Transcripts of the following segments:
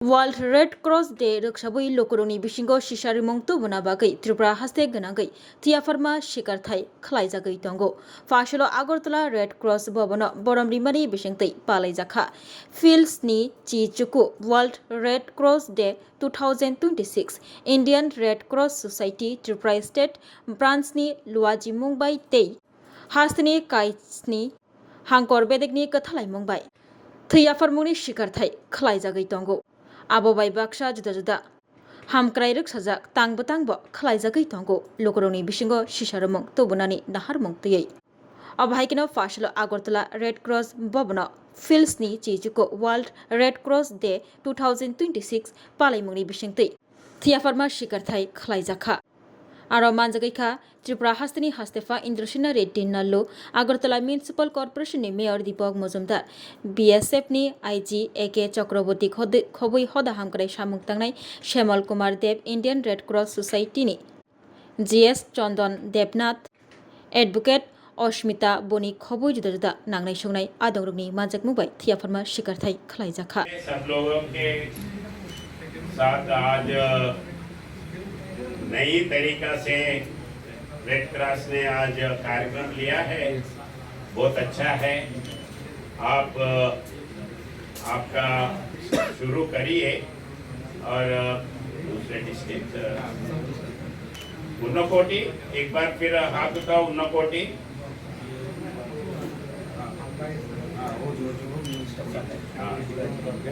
World Red Cross Day Rakshabui Lokoroni Bishingo Shisharimong Tubuna Bagai Tripura Haste Ganagai Tiafarma Shikarthai Klaizagai Tongo Fashalo Agortala Red Cross Bobono Borom Rimari Bishingtai Palaizaka Fields Ni Chichuku World Red Cross Day 2026 Indian Red Cross Society Tripura State Branch Ni Luaji Mumbai Tei Hastini Kaitsni Hangkor Bedegni Kathalai Mumbai Tiafarmuni Shikarthai Klaizagai Tongo Abo bai baksa juda juda hamkrai ruk sajak tangbo tangbo khlaijagai tongo lokoroni bisingo sisaromong tobunani naharmong tuyei abhaikino fashalo agartala red cross bobno fields ni chichuko world red cross day 2026 palaimongni bisingtei thiafarma shikarthai khlaijaka aro manjagaikha Tripura Hastini Hastefa Indrasina Reddy Nallo Agartala Municipal Corporation ni Mayor Deepak Mojumdar BSF ni IG AK Chakraborty Khobui Hoda Hamkrai Samung Tangnai Shemal Kumar Dev Indian Red Cross Society ni GS Chandan Devnath Advocate Oshmita Boni Khobui juda juda nangnai songnai adongrokni manjak mubai thiafarma shikarthai khlaijakha सब लोगों के साथ आज नई तरीका से red cross ने आज कार्यक्रम लिया है, बहुत अच्छा है। आप आपका शुरू करिए और दूसरे डिस्ट्रिक्ट उन्नकोटी एक बार फिर हाथ उठाओ उन्नकोटी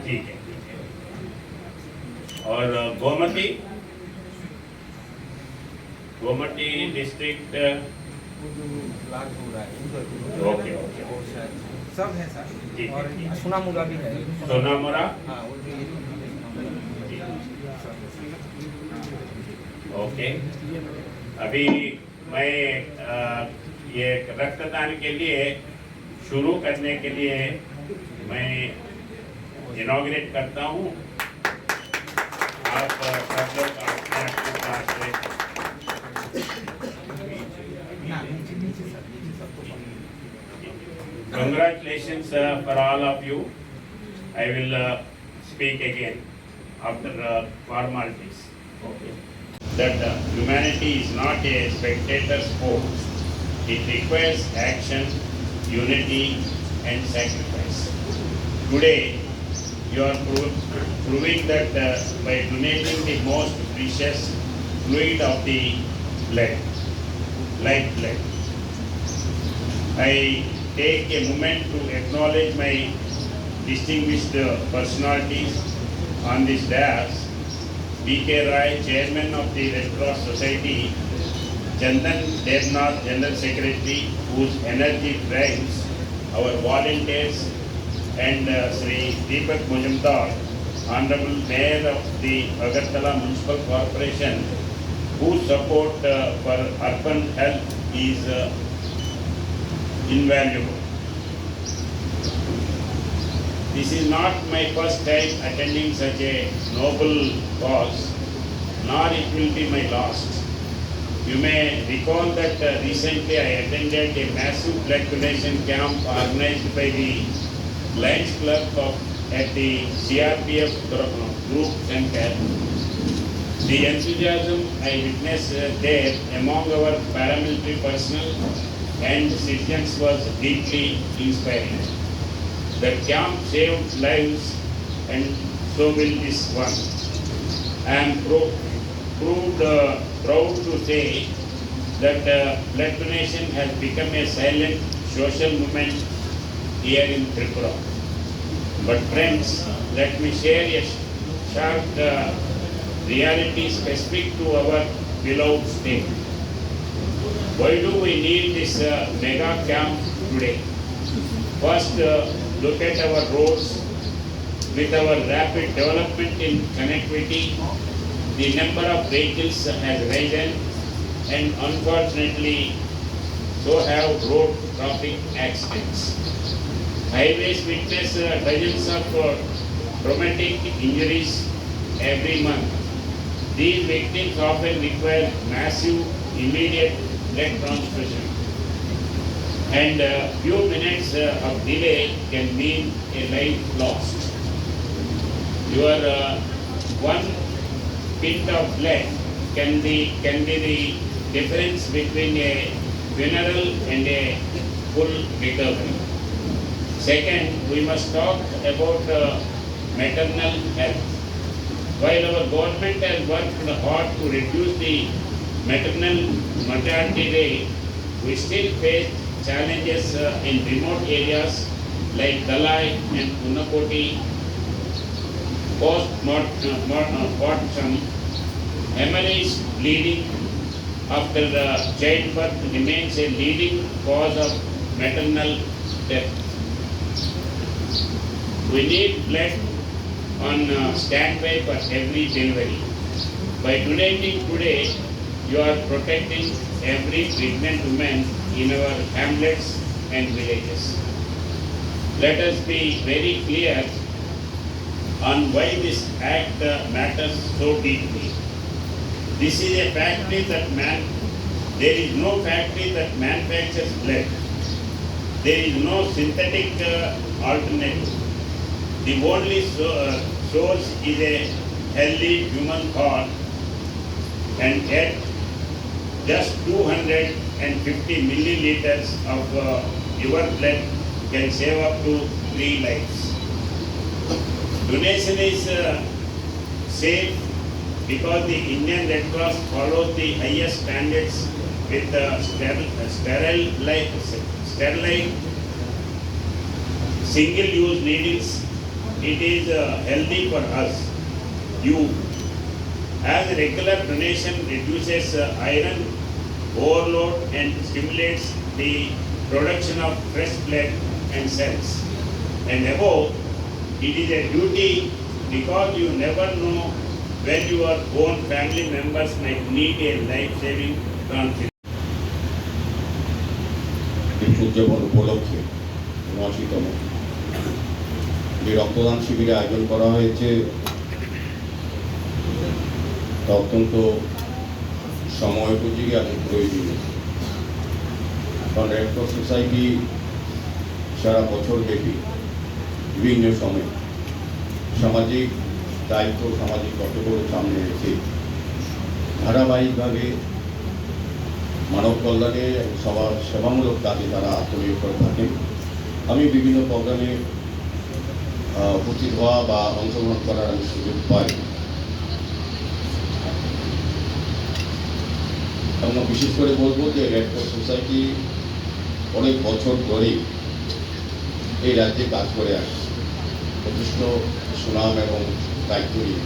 ठीक है और गोमती डिस्ट्रिक्ट ओके ओके सब है सर ठीक और है सोनामुरा भी है सोनामुरा हाँ वो भी ओके अभी मैं ये रक्तदान के लिए शुरू करने के लिए मैं इनॉग्रेट करता हूँ। आप सब लोग अपने पास से Congratulations for all of you. I will speak again after formalities. Okay. That humanity is not a spectator sport. It requires action, unity, and sacrifice. Today, you are proving that by donating the most precious fluid of the blood, lifeblood. I take a moment to acknowledge my distinguished personalities on this dais. B.K. Rai, Chairman of the Red Cross Society, Chandan Devnath, General Secretary, whose energy drives our volunteers, and Sri Deepak Mojumdar, Honorable Mayor of the Agartala Municipal Corporation, whose support for urban health is invaluable. This is not my first time attending such a noble cause, nor it will be my last. You may recall that recently I attended a massive blood donation camp organized by the Lions Club at the CRPF Group Center. The enthusiasm I witnessed there among our paramilitary personnel and citizens was deeply inspiring. The camp saved lives and so will this one. I am proud to say that blood donation has become a silent social movement here in Tripura. But friends, let me share a short reality specific to our beloved state. Why do we need this mega camp today? First, look at our roads. With our rapid development in connectivity, the number of vehicles has risen, and unfortunately, so have road traffic accidents. Highways witness dozens of traumatic injuries every month. These victims often require massive, immediate blood transfusion, and few minutes of delay can mean a life lost. your one pint of blood can be the difference between a funeral and a full recovery. Second, we must talk about maternal health. While our government has worked hard to reduce the maternal mortality rate, we still face challenges in remote areas like Dalai and Unakoti. Postmortem hemorrhage bleeding after childbirth remains a leading cause of maternal death. We need blood on standby for every delivery. By donating today, you are protecting every pregnant woman in our hamlets and villages. Let us be very clear on why this act matters so deeply. This is a factory there is no factory that manufactures blood. There is no synthetic alternative. The only source is a healthy human heart, and yet just 250 milliliters of your blood can save up to 3 lives. Donation is safe because the Indian Red Cross follows the highest standards with sterile single-use needles. It is healthy for us. As regular donation reduces iron overload and stimulates the production of fresh blood and cells. And above, it is a duty because you never know when your own family members might need a life-saving transfusion. উদযাপন উপলক্ষে ৭৯তম যে রক্তদান শিবিরে আয়োজন করা হয়েছে তা অত্যন্ত সময়োপযোগী এবং প্রয়োজনীয়। কারণ রেড ক্রস সোসাইটি সারা বছর ব্যাপী বিভিন্ন সময়ে সামাজিক দায়িত্ব, সামাজিক কর্তব্য সামনে রেখে ধারাবাহিকভাবে মানব কল্যাণে সবার সেবামূলক কাজে তারা আত্মনিয়োগ করে থাকেন। আমি বিভিন্ন প্রোগ্রামে উপস্থিত হওয়া বা অংশগ্রহণ করার আমি সুযোগ পাই এবং বিশেষ করে বলবো যে রেড ক্রস সোসাইটি অনেক বছর ধরে এই রাজ্যে কাজ করে আসছে যথেষ্ট সুনাম এবং দায়িত্ব নিয়ে।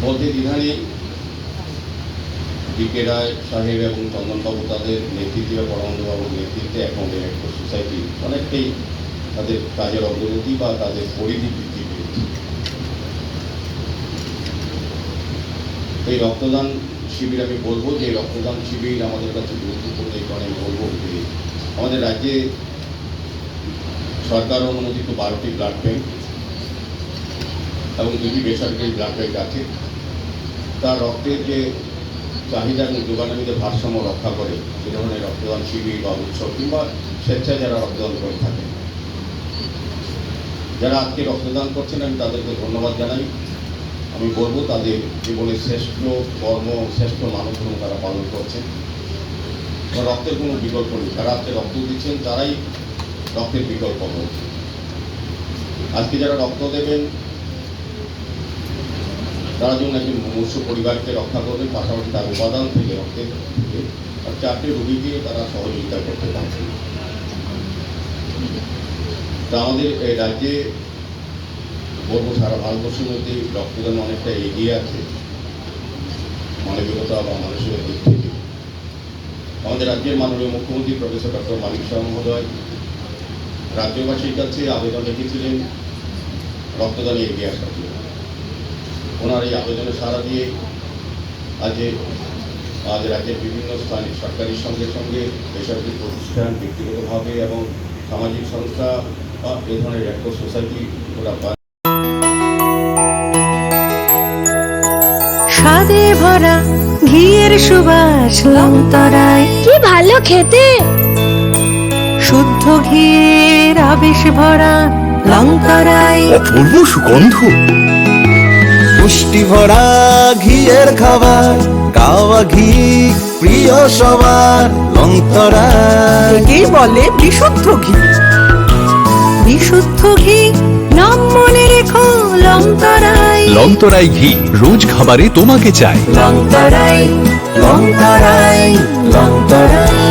বলতে দ্বিধানে ডিকে রায় সাহেব এবং চন্দনবাবু তাদের নেতৃত্বে বা পরমানন্দবাবুর নেতৃত্বে এখন রেড ক্রস সোসাইটি অনেকটাই তাদের কাজের অগ্রগতি বা তাদের পরিধি বৃদ্ধি পেয়েছে। এই রক্তদান শিবির আমি বলবো যে রক্তদান শিবির আমাদের কাছে গুরুত্বপূর্ণ। এই কারণে আমি বলবো যে আমাদের রাজ্যে সরকার অনুমোদিত 12টি ব্লাড ব্যাংক এবং 2টি বেসরকারি ব্লাড ব্যাংক আছে। তার রক্তের যে চাহিদা এবং যোগানের মধ্যে ভারসাম্য রক্ষা করে সে ধরনের রক্তদান শিবির বা উৎসব কিংবা স্বেচ্ছায় যারা রক্তদান করে থাকেন, যারা আজকে রক্তদান করছেন আমি তাদেরকে ধন্যবাদ জানাই। আমি বলবো তাদের জীবনের শ্রেষ্ঠ কর্ম, শ্রেষ্ঠ মানব ধর্ম তারা পালন করছেন। রক্তের কোনো বিকল্প নেই। যারা আজকে রক্ত দিচ্ছেন তারাই রক্তের বিকল্প হবে। আজকে যারা রক্ত দেবেন তারা যেমন একজন মুমূর্ষু পরিবারকে রক্ষা করবেন, পাশাপাশি তার উপাদান থেকে রক্তের থেকে আর 4টে রোগীকে তারা সহযোগিতা করতে পারছেন। তা আমাদের এই রাজ্যে বলবো সারা ভারতবর্ষের মধ্যে রক্তদান অনেকটা এগিয়ে আছে মানবিকতা বা মানুষের দিক থেকে। আমাদের রাজ্যের মাননীয় মুখ্যমন্ত্রী প্রফেসর ডক্টর মানিক সাহা মহোদয় রাজ্যবাসীর কাছে আবেদন রেখেছিলেন রক্তদানে এগিয়ে আসার জন্য। ওনার এই আবেদনে সাড়া দিয়ে আজ রাজ্যের বিভিন্ন স্থানে সরকারি সঙ্গে সঙ্গে বেসরকারি প্রতিষ্ঠান, ব্যক্তিগতভাবে এবং সামাজিক সংস্থা বা এ ধরনের রেড ক্রস সোসাইটি ওরা স্বাদে ভরা ঘিয়ের সুবাস লংতরায়, কি ভালো খেতে। শুদ্ধ ঘিয়ের আবেশ ভরা লঙ্করাই অপূর্ব সুগন্ধ। পুষ্টি ভরা ঘিয়ের খাবার, গাওয়া ঘি প্রিয় সবার, লংতরাই। একেই বলে বিশুদ্ধ ঘি। বিশুদ্ধ ঘি নাম মনে রেখো লঙ্করাই। লংতরাই ঘি রোজ খাবারে তোমাকে চাই। লঙ্করাই লঙ্করাই লঙ্করাই।